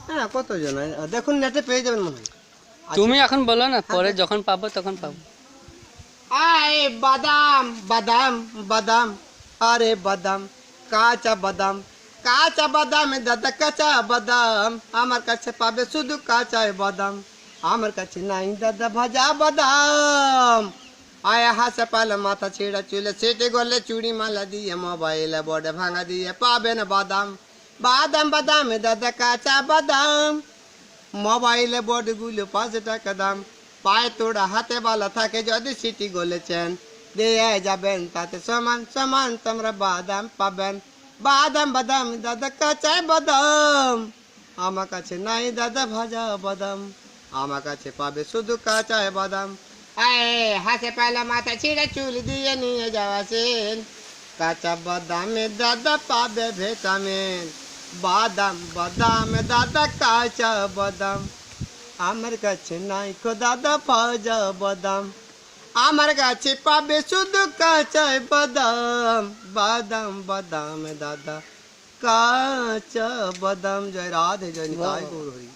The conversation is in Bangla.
হ্যাঁ কতজন দেখুন নেটে পেয়ে যাবেন মনে হয়। তুমি এখন বলো না, পরে যখন পাবো তখন পাবো। আয় বাদাম বাদাম বাদাম, আরে বাদাম কাঁচা বাদাম, কাঁচা বাদাম দাদা কাঁচা বাদাম, আমার কাছে পাবে শুধু কাঁচা বাদাম, আমার কাছে নাই দাদা ভাজা বাদাম। আয়া হাসে পালে মাথা ছেঁড়া চুলে সেটে গলে চুড়ি মালা দিয়ে মোবাইলে বড়ে ভাঙা দিয়ে পাবেন বাদাম, বাদাম বাদাম দাদা কাঁচা বাদাম। মোবাইলে বোর্ডগুলো 5 টাকা দাম, পায়ে তোড়া হাতে বালা থাকে যদি সিটি গলেছেন দিয়ে যাবেন তাতে সমান সমান তোমরা বাদাম পাবেন, বাদাম বাদাম দাদা কাঁচা বাদাম, আমার কাছে নাই দাদা ভাজা বাদাম, আমার কাছে পাবে শুধু কাঁচা বাদাম। আয়ে হাসে পালা মাথা ছিঁড়ে চুল দিয়ে নিয়ে যাওয়াছেন, কাঁচা বাদামে দাদা পাবে ভিটামিন, বাদাম বাদাম দাদা কাঁচা বাদাম, আমার কাছে নাই কো দাদা ভাজা বাদাম, আমার কাছে পাবে শুধু কাঁচা বাদাম, বাদাম বাদাম দাদা কাঁচা বাদাম। জয় রাধে জয় নিতাই গৌর হরি।